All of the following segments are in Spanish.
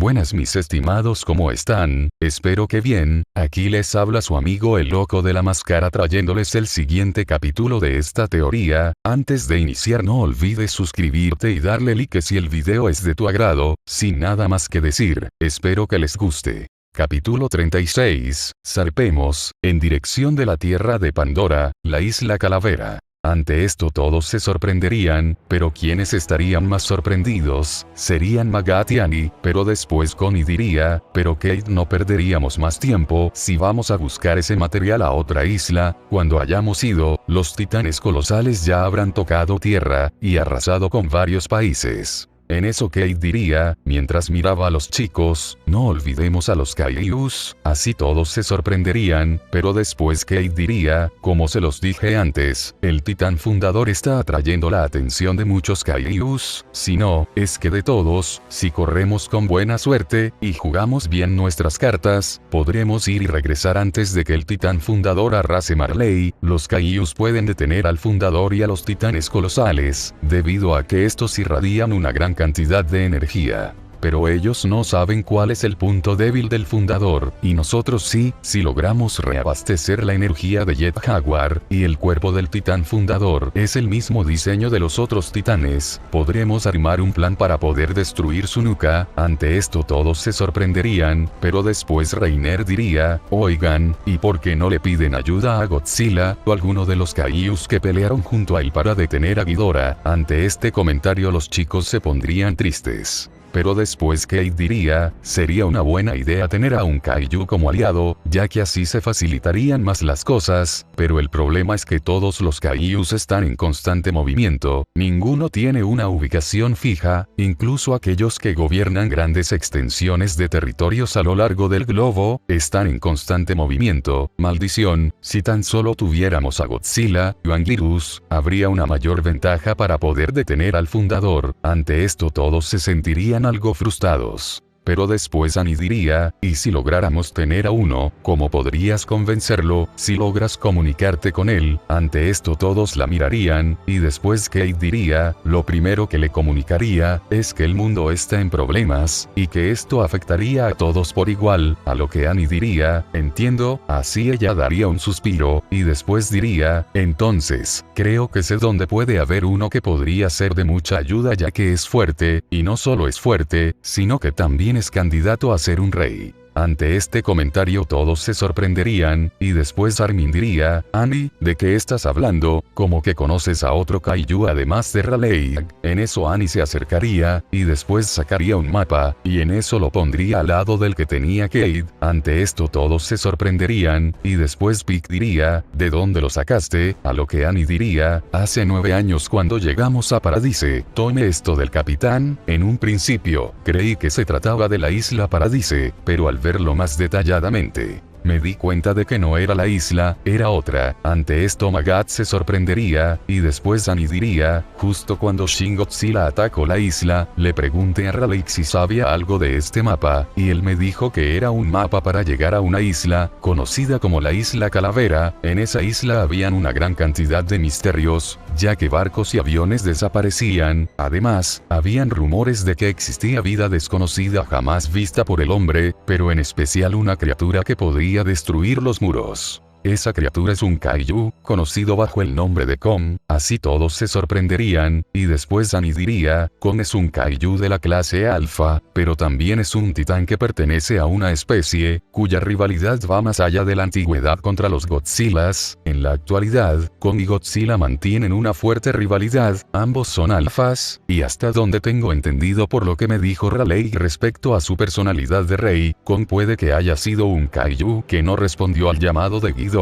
Buenas mis estimados, ¿cómo están? Espero que bien. Aquí les habla su amigo el loco de la máscara trayéndoles el siguiente capítulo de esta teoría. Antes de iniciar no olvides suscribirte y darle like si el video es de tu agrado. Sin nada más que decir, espero que les guste. Capítulo 36. Zarpemos, en dirección de la tierra de Pandora, la isla Calavera. Ante esto todos se sorprenderían, pero quienes estarían más sorprendidos, serían Magat y Annie, pero después Connie diría, pero Kate, no perderíamos más tiempo si vamos a buscar ese material a otra isla. Cuando hayamos ido, los titanes colosales ya habrán tocado tierra, y arrasado con varios países. En eso Kate diría, mientras miraba a los chicos, no olvidemos a los Kaijus, así todos se sorprenderían, pero después Kate diría, como se los dije antes, el titán fundador está atrayendo la atención de muchos Kaijus, si no, es que de todos, si corremos con buena suerte, y jugamos bien nuestras cartas, podremos ir y regresar antes de que el titán fundador arrase Marley. Los Kaijus pueden detener al fundador y a los titanes colosales, debido a que estos irradian una gran cantidad de energía. Pero ellos no saben cuál es el punto débil del fundador, y nosotros sí, si logramos reabastecer la energía de Jet Jaguar, y el cuerpo del titán fundador es el mismo diseño de los otros titanes, podremos armar un plan para poder destruir su nuca. Ante esto todos se sorprenderían, pero después Reiner diría, oigan, ¿y por qué no le piden ayuda a Godzilla, o alguno de los Kaijus que pelearon junto a él para detener a Ghidorah? Ante este comentario los chicos se pondrían tristes. Pero después Kate diría, sería una buena idea tener a un Kaiju como aliado, ya que así se facilitarían más las cosas, pero el problema es que todos los Kaijus están en constante movimiento, ninguno tiene una ubicación fija, incluso aquellos que gobiernan grandes extensiones de territorios a lo largo del globo, están en constante movimiento. Maldición, si tan solo tuviéramos a Godzilla y Anguirus, habría una mayor ventaja para poder detener al fundador. Ante esto todos se sentirían algo frustrados. Pero después Annie diría, ¿y si lográramos tener a uno? ¿Cómo podrías convencerlo, si logras comunicarte con él? Ante esto todos la mirarían, y después Kate diría, lo primero que le comunicaría, es que el mundo está en problemas, y que esto afectaría a todos por igual, a lo que Annie diría, entiendo, así ella daría un suspiro, y después diría, entonces, creo que sé dónde puede haber uno que podría ser de mucha ayuda ya que es fuerte, y no solo es fuerte, sino que también es candidato a ser un rey. Ante este comentario todos se sorprenderían, y después Armin diría, Annie, ¿de qué estás hablando? ¿Cómo que conoces a otro Kaiju además de Raleigh? En eso Annie se acercaría, y después sacaría un mapa, y en eso lo pondría al lado del que tenía Kate. Ante esto todos se sorprenderían, y después Pig diría, ¿de dónde lo sacaste? A lo que Annie diría, hace 9 años cuando llegamos a Paradise, tome esto del capitán, en un principio, creí que se trataba de la isla Paradise, pero al verlo más detalladamente, me di cuenta de que no era la isla, era otra. Ante esto Magat se sorprendería, y después Annie diría, justo cuando Shin Godzilla atacó la isla, le pregunté a Raleigh si sabía algo de este mapa, y él me dijo que era un mapa para llegar a una isla, conocida como la isla Calavera. En esa isla habían una gran cantidad de misterios, ya que barcos y aviones desaparecían, además, habían rumores de que existía vida desconocida jamás vista por el hombre, pero en especial una criatura que podría destruir los muros. Esa criatura es un Kaiju, conocido bajo el nombre de Kong, así todos se sorprenderían, y después Annie diría, Kong es un Kaiju de la clase Alpha, pero también es un titán que pertenece a una especie, cuya rivalidad va más allá de la antigüedad contra los Godzillas. En la actualidad, Kong y Godzilla mantienen una fuerte rivalidad, ambos son alfas, y hasta donde tengo entendido por lo que me dijo Raleigh respecto a su personalidad de rey, Kong puede que haya sido un Kaiju que no respondió al llamado de Ghidorah.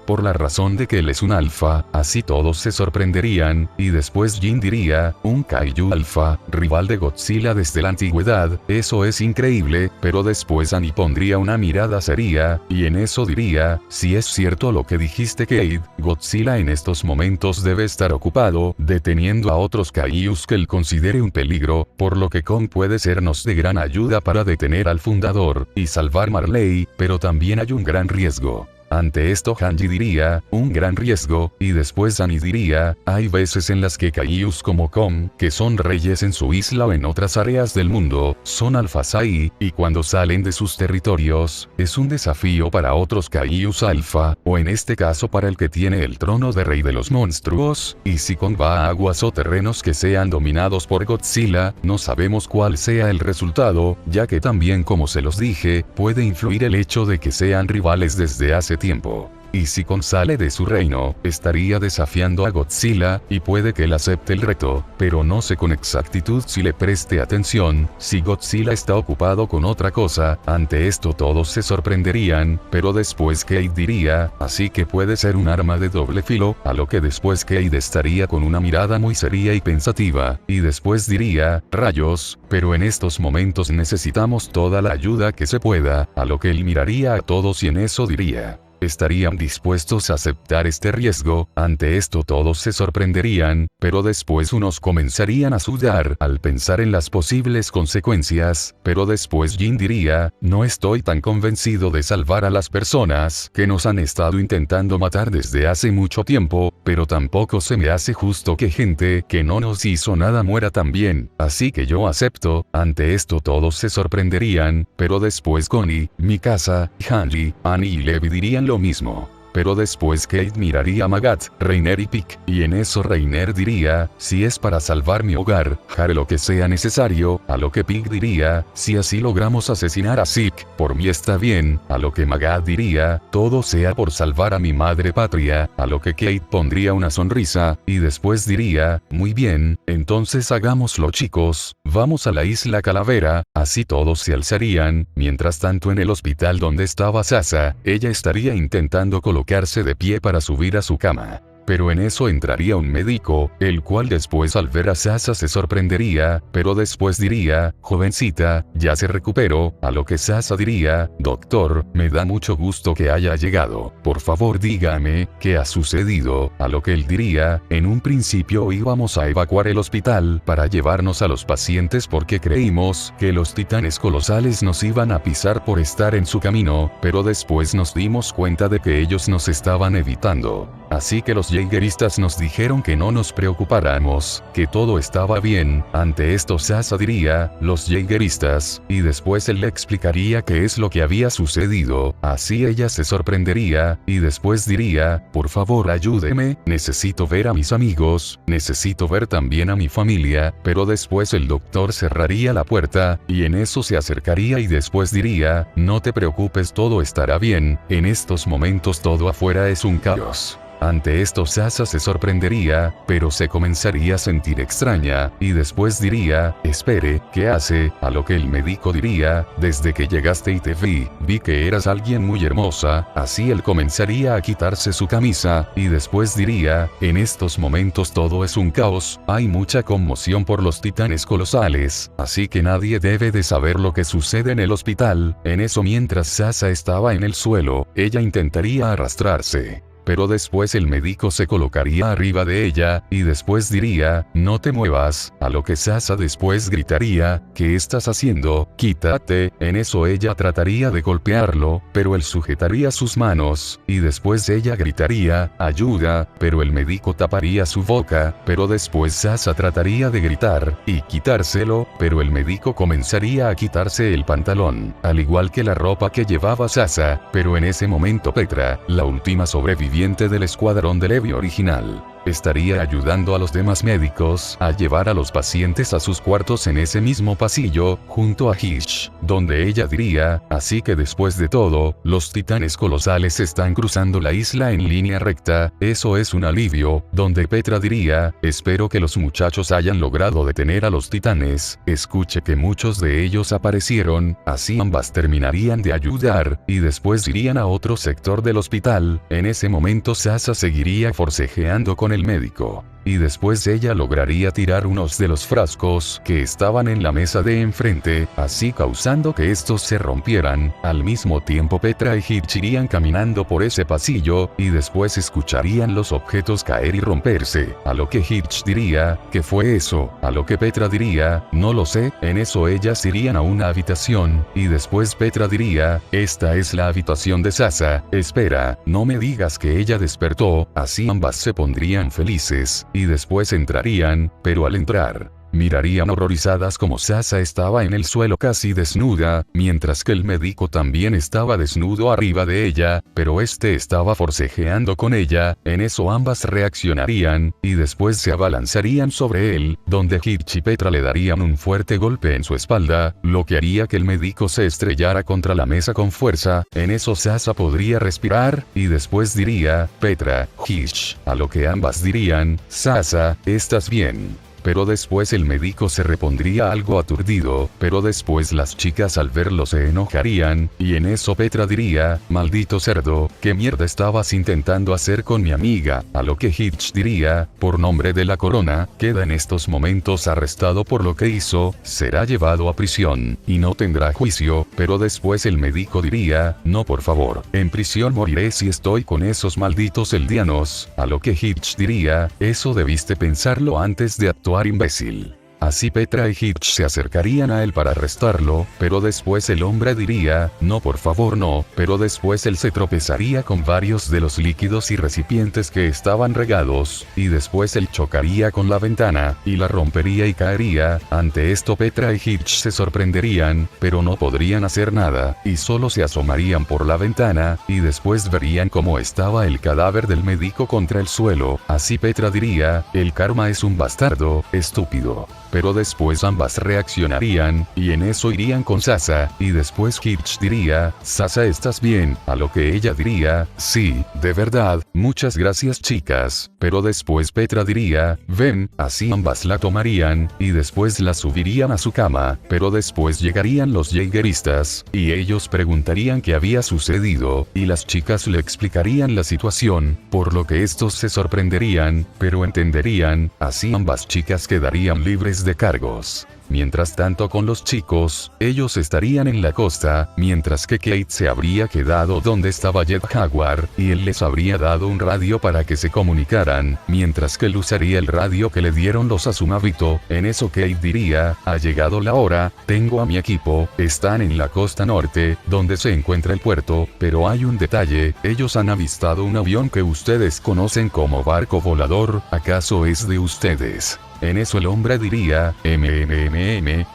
Por la razón de que él es un alfa, así todos se sorprenderían, y después Jin diría, un Kaiju alfa, rival de Godzilla desde la antigüedad, eso es increíble, pero después Annie pondría una mirada seria, y en eso diría, si es cierto lo que dijiste Kate, Godzilla en estos momentos debe estar ocupado, deteniendo a otros Kaijus que él considere un peligro, por lo que Kong puede sernos de gran ayuda para detener al fundador, y salvar Marley, pero también hay un gran riesgo. Ante esto Hanji diría, un gran riesgo, y después Annie diría, hay veces en las que Kaijus como Kom, que son reyes en su isla o en otras áreas del mundo, son alfasai, y cuando salen de sus territorios, es un desafío para otros Kaijus alfa, o en este caso para el que tiene el trono de rey de los monstruos, y si Kom va a aguas o terrenos que sean dominados por Godzilla, no sabemos cuál sea el resultado, ya que también como se los dije, puede influir el hecho de que sean rivales desde hace tiempo. Y si Kon sale de su reino, estaría desafiando a Godzilla, y puede que él acepte el reto, pero no sé con exactitud si le preste atención, si Godzilla está ocupado con otra cosa. Ante esto todos se sorprenderían, pero después Kate diría, así que puede ser un arma de doble filo, a lo que después Kate estaría con una mirada muy seria y pensativa, y después diría, rayos, pero en estos momentos necesitamos toda la ayuda que se pueda, a lo que él miraría a todos y en eso diría, ¿estarían dispuestos a aceptar este riesgo? Ante esto todos se sorprenderían, pero después unos comenzarían a sudar al pensar en las posibles consecuencias, pero después Jin diría, no estoy tan convencido de salvar a las personas que nos han estado intentando matar desde hace mucho tiempo, pero tampoco se me hace justo que gente que no nos hizo nada muera también, así que yo acepto. Ante esto todos se sorprenderían, pero después Connie, Mikasa, Hanji, Annie y Levi dirían lo mismo. Pero después Kate miraría a Magat, Reiner y Pik, y en eso Reiner diría, si es para salvar mi hogar, haré lo que sea necesario, a lo que Pik diría, si así logramos asesinar a Zeke, por mí está bien, a lo que Magat diría, todo sea por salvar a mi madre patria, a lo que Kate pondría una sonrisa, y después diría, muy bien, entonces hagámoslo chicos, vamos a la isla Calavera, así todos se alzarían. Mientras tanto en el hospital donde estaba Sasa, ella estaría intentando colocarse de pie para subir a su cama. Pero en eso entraría un médico, el cual después al ver a Sasa se sorprendería, pero después diría, jovencita, ya se recuperó, a lo que Sasa diría, doctor, me da mucho gusto que haya llegado, por favor dígame, ¿qué ha sucedido? A lo que él diría, en un principio íbamos a evacuar el hospital para llevarnos a los pacientes porque creímos que los titanes colosales nos iban a pisar por estar en su camino, pero después nos dimos cuenta de que ellos nos estaban evitando. Así que los Jaegeristas nos dijeron que no nos preocupáramos, que todo estaba bien. Ante esto Sasa diría, los Jaegeristas, y después él le explicaría qué es lo que había sucedido, así ella se sorprendería, y después diría, por favor ayúdeme, necesito ver a mis amigos, necesito ver también a mi familia, pero después el doctor cerraría la puerta, y en eso se acercaría y después diría, no te preocupes, todo estará bien, en estos momentos todo afuera es un caos. Ante esto Sasa se sorprendería, pero se comenzaría a sentir extraña, y después diría, espere, ¿qué hace? A lo que el médico diría, desde que llegaste y te vi que eras alguien muy hermosa, así él comenzaría a quitarse su camisa, y después diría, en estos momentos todo es un caos, hay mucha conmoción por los titanes colosales, así que nadie debe de saber lo que sucede en el hospital. En eso mientras Sasa estaba en el suelo, ella intentaría arrastrarse. Pero después el médico se colocaría arriba de ella, y después diría, no te muevas, a lo que Sasa después gritaría, ¿qué estás haciendo? Quítate. En eso ella trataría de golpearlo, pero él sujetaría sus manos, y después ella gritaría, ayuda, pero el médico taparía su boca, pero después Sasa trataría de gritar, y quitárselo, pero el médico comenzaría a quitarse el pantalón, al igual que la ropa que llevaba Sasa, pero en ese momento Petra, la última sobreviviente del escuadrón de Levi original, estaría ayudando a los demás médicos a llevar a los pacientes a sus cuartos en ese mismo pasillo, junto a Hish, donde ella diría, así que después de todo, los titanes colosales están cruzando la isla en línea recta, eso es un alivio, donde Petra diría, espero que los muchachos hayan logrado detener a los titanes, escuche que muchos de ellos aparecieron, así ambas terminarían de ayudar, y después irían a otro sector del hospital. En ese momento Sasa seguiría forcejeando con el médico. y después ella lograría tirar unos de los frascos que estaban en la mesa de enfrente, así causando que estos se rompieran. Al mismo tiempo Petra y Hitch irían caminando por ese pasillo, y después escucharían los objetos caer y romperse, a lo que Hitch diría, ¿qué fue eso? A lo que Petra diría, no lo sé. En eso ellas irían a una habitación, y después Petra diría, esta es la habitación de Sasa, espera, no me digas que ella despertó. Así ambas se pondrían felices, y después entrarían, pero al entrar, mirarían horrorizadas como Sasa estaba en el suelo casi desnuda, mientras que el médico también estaba desnudo arriba de ella, pero este estaba forcejeando con ella. En eso ambas reaccionarían, y después se abalanzarían sobre él, donde Hitch y Petra le darían un fuerte golpe en su espalda, lo que haría que el médico se estrellara contra la mesa con fuerza. En eso Sasa podría respirar, y después diría, Petra, Hitch, a lo que ambas dirían, Sasa, ¿estás bien? Pero después el médico se repondría algo aturdido, pero después las chicas al verlo se enojarían, y en eso Petra diría, maldito cerdo, ¿qué mierda estabas intentando hacer con mi amiga? A lo que Hitch diría, por nombre de la corona, queda en estos momentos arrestado por lo que hizo, será llevado a prisión, y no tendrá juicio. Pero después el médico diría, no por favor, en prisión moriré si estoy con esos malditos eldianos. A lo que Hitch diría, eso debiste pensarlo antes de actuar, imbécil. Así Petra y Hitch se acercarían a él para arrestarlo, pero después el hombre diría, no por favor no, pero después él se tropezaría con varios de los líquidos y recipientes que estaban regados, y después él chocaría con la ventana, y la rompería y caería. Ante esto Petra y Hitch se sorprenderían, pero no podrían hacer nada, y solo se asomarían por la ventana, y después verían cómo estaba el cadáver del médico contra el suelo. Así Petra diría, el karma es un bastardo, estúpido. Pero después ambas reaccionarían, y en eso irían con Sasa, y después Hitch diría, Sasa, ¿estás bien? A lo que ella diría, sí, de verdad, muchas gracias chicas. Pero después Petra diría, ven, así ambas la tomarían, y después la subirían a su cama, pero después llegarían los Jaegeristas, y ellos preguntarían qué había sucedido, y las chicas le explicarían la situación, por lo que estos se sorprenderían, pero entenderían. Así ambas chicas quedarían libres de cargos. Mientras tanto con los chicos, ellos estarían en la costa, mientras que Kate se habría quedado donde estaba Jet Jaguar, y él les habría dado un radio para que se comunicaran, mientras que él usaría el radio que le dieron los Azumabito. En eso Kate diría, ha llegado la hora, tengo a mi equipo, están en la costa norte, donde se encuentra el puerto, pero hay un detalle, ellos han avistado un avión que ustedes conocen como barco volador, ¿acaso es de ustedes? En eso el hombre diría,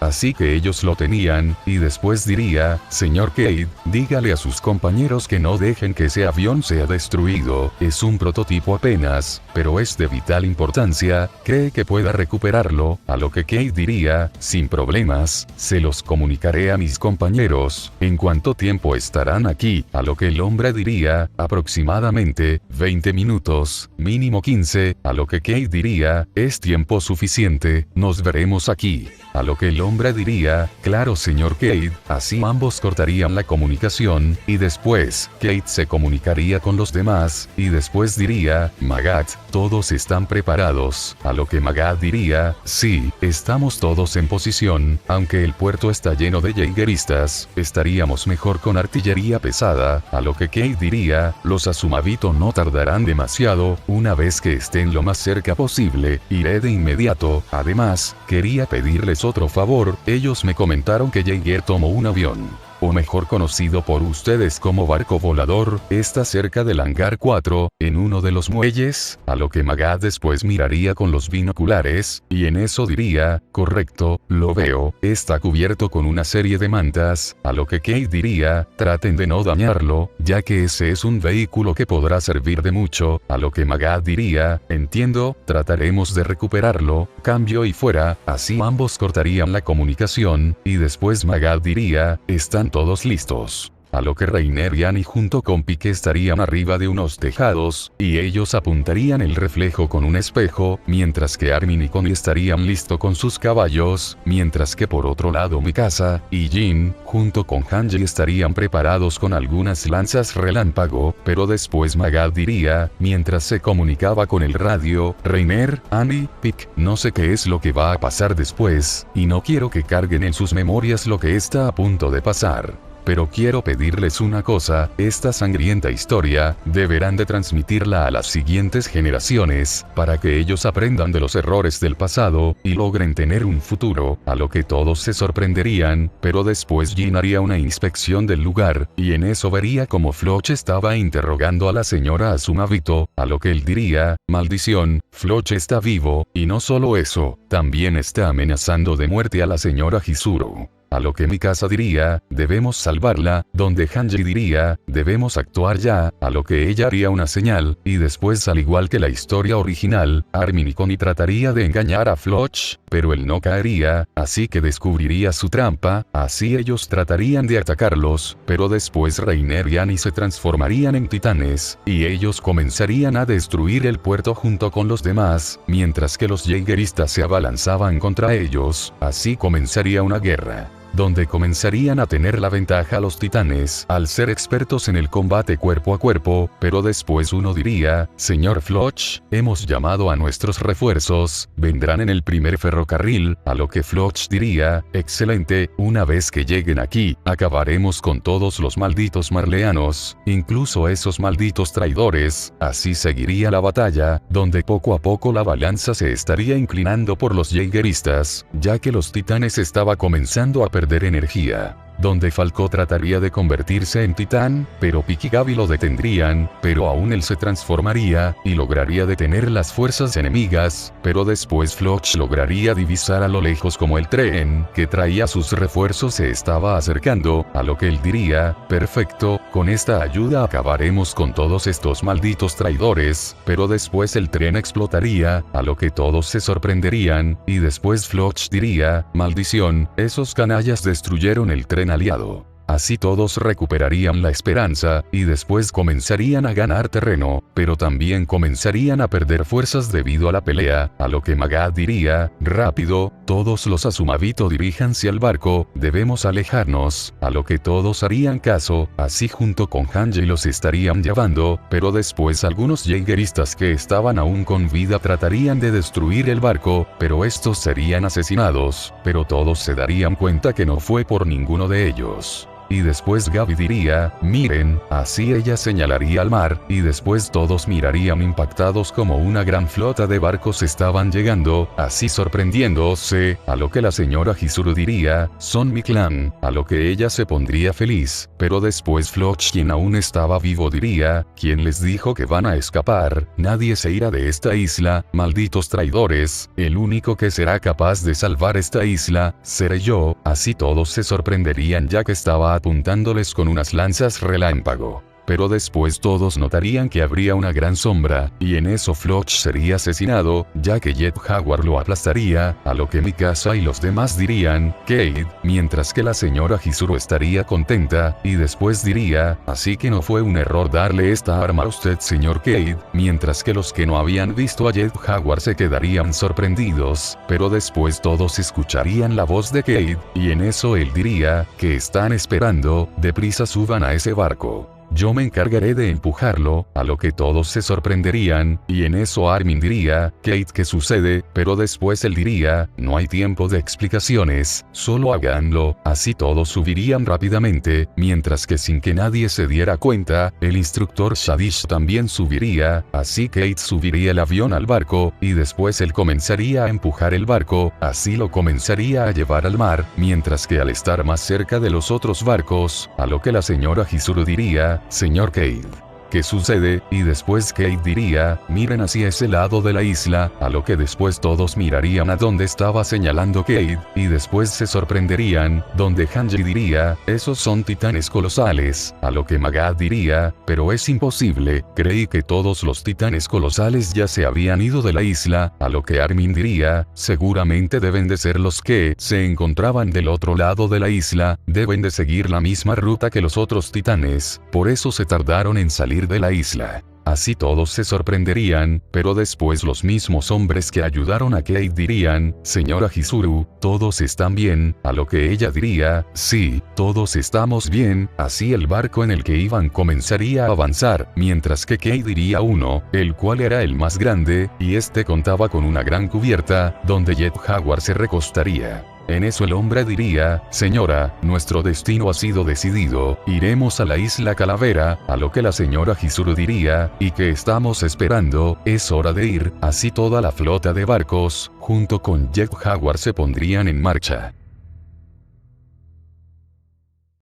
así que ellos lo tenían, y después diría, señor Cade, dígale a sus compañeros que no dejen que ese avión sea destruido, es un prototipo apenas, pero es de vital importancia, ¿cree que pueda recuperarlo? A lo que Cade diría, sin problemas, se los comunicaré a mis compañeros. ¿En cuánto tiempo estarán aquí? A lo que el hombre diría, aproximadamente 20 minutos, mínimo 15, a lo que Cade diría, es tiempo suficiente, nos veremos aquí. A lo que el hombre diría, claro señor Cade, así ambos cortarían la comunicación, y después, Cade se comunicaría con los demás, y después diría, Magat, todos están preparados. A lo que Magat diría, sí, estamos todos en posición, aunque el puerto está lleno de Jaegeristas, estaríamos mejor con artillería pesada. A lo que Cade diría, los Azumabito no tardarán demasiado, una vez que estén lo más cerca posible, iré de inmediato. Además, quería pedirles otro favor, ellos me comentaron que Jaeger tomó un avión, o mejor conocido por ustedes como barco volador, está cerca del hangar 4, en uno de los muelles. A lo que Magat después miraría con los binoculares, y en eso diría, correcto, lo veo, está cubierto con una serie de mantas. A lo que Cade diría, traten de no dañarlo, ya que ese es un vehículo que podrá servir de mucho. A lo que Magat diría, entiendo, trataremos de recuperarlo, cambio y fuera. Así ambos cortarían la comunicación, y después Magat diría, están todos listos. a lo que Reiner y Annie junto con Pike estarían arriba de unos tejados, y ellos apuntarían el reflejo con un espejo, mientras que Armin y Connie estarían listos con sus caballos, mientras que por otro lado Mikasa y Jin, junto con Hanji estarían preparados con algunas lanzas relámpago, pero después Magad diría, mientras se comunicaba con el radio, Reiner, Annie, Pike, no sé qué es lo que va a pasar después, y no quiero que carguen en sus memorias lo que está a punto de pasar. Pero quiero pedirles una cosa, esta sangrienta historia, deberán de transmitirla a las siguientes generaciones, para que ellos aprendan de los errores del pasado, y logren tener un futuro, a lo que todos se sorprenderían, pero después Jin haría una inspección del lugar, y en eso vería como Floch estaba interrogando a la señora Azumabito, a lo que él diría, maldición, Floch está vivo, y no solo eso, también está amenazando de muerte a la señora Chizuru. A lo que Mikasa diría, debemos salvarla, donde Hanji diría, debemos actuar ya, a lo que ella haría una señal, y después al igual que la historia original, Armin y Connie trataría de engañar a Floch, pero él no caería, así que descubriría su trampa, así ellos tratarían de atacarlos, pero después Reiner y Annie se transformarían en titanes, y ellos comenzarían a destruir el puerto junto con los demás, mientras que los Jaegeristas se abalanzaban contra ellos, así comenzaría una guerra, donde comenzarían a tener la ventaja los titanes al ser expertos en el combate cuerpo a cuerpo, pero después uno diría, señor Floch, hemos llamado a nuestros refuerzos, vendrán en el primer ferrocarril, a lo que Floch diría, excelente, una vez que lleguen aquí, acabaremos con todos los malditos marleanos, incluso esos malditos traidores, así seguiría la batalla, donde poco a poco la balanza se estaría inclinando por los Jaegeristas, ya que los titanes estaba comenzando a perder energía. Donde Falco trataría de convertirse en titán, pero Pike y Gaby lo detendrían, pero aún él se transformaría, y lograría detener las fuerzas enemigas, pero después Floch lograría divisar a lo lejos como el tren, que traía sus refuerzos se estaba acercando, a lo que él diría, perfecto, con esta ayuda acabaremos con todos estos malditos traidores, pero después el tren explotaría, a lo que todos se sorprenderían, y después Floch diría, maldición, esos canallas destruyeron el tren aliado. Así todos recuperarían la esperanza, y después comenzarían a ganar terreno, pero también comenzarían a perder fuerzas debido a la pelea, a lo que Magad diría, rápido, todos los Azumabito diríjanse al barco, debemos alejarnos, a lo que todos harían caso, así junto con Hanji los estarían llevando, pero después algunos Jaegeristas que estaban aún con vida tratarían de destruir el barco, pero estos serían asesinados, pero todos se darían cuenta que no fue por ninguno de ellos. Y después Gaby diría, miren, así ella señalaría al mar, y después todos mirarían impactados como una gran flota de barcos estaban llegando, así sorprendiéndose, a lo que la señora Chizuru diría, son mi clan, a lo que ella se pondría feliz, pero después Floch, quien aún estaba vivo, diría, ¿quién les dijo que van a escapar? Nadie se irá de esta isla, malditos traidores, el único que será capaz de salvar esta isla, seré yo, así todos se sorprenderían ya que estaba apuntándoles con unas lanzas relámpago. Pero después todos notarían que habría una gran sombra, y en eso Floch sería asesinado, ya que Jet Jaguar lo aplastaría, a lo que Mikasa y los demás dirían, Cade, mientras que la señora Chizuru estaría contenta, y después diría, así que no fue un error darle esta arma a usted señor Cade, mientras que los que no habían visto a Jet Jaguar se quedarían sorprendidos, pero después todos escucharían la voz de Cade, y en eso él diría, que están esperando, deprisa suban a ese barco. Yo me encargaré de empujarlo, a lo que todos se sorprenderían, y en eso Armin diría, Kate, ¿qué sucede? Pero después él diría, no hay tiempo de explicaciones, solo háganlo, así todos subirían rápidamente, mientras que sin que nadie se diera cuenta, el instructor Shadish también subiría, así Kate subiría el avión al barco, y después él comenzaría a empujar el barco, así lo comenzaría a llevar al mar, mientras que al estar más cerca de los otros barcos, a lo que la señora Chizuru diría, señor Cade, ¿qué sucede? y después Kate diría, miren hacia ese lado de la isla, a lo que después todos mirarían a donde estaba señalando Kate, y después se sorprenderían, donde Hanji diría, esos son titanes colosales, a lo que Magad diría, pero es imposible, creí que todos los titanes colosales ya se habían ido de la isla, a lo que Armin diría, seguramente deben de ser los que se encontraban del otro lado de la isla, deben de seguir la misma ruta que los otros titanes, por eso se tardaron en salir de la isla. Así todos se sorprenderían, pero después los mismos hombres que ayudaron a Kate dirían, señora Chizuru, todos están bien, a lo que ella diría, sí, todos estamos bien, así el barco en el que iban comenzaría a avanzar, mientras que Kate diría uno, el cual era el más grande, y este contaba con una gran cubierta, donde Jet Jaguar se recostaría. En eso el hombre diría, señora, nuestro destino ha sido decidido, iremos a la isla Calavera, a lo que la señora Chizuru diría, ¿y qué estamos esperando? Es hora de ir, así toda la flota de barcos, junto con Jet Jaguar se pondrían en marcha.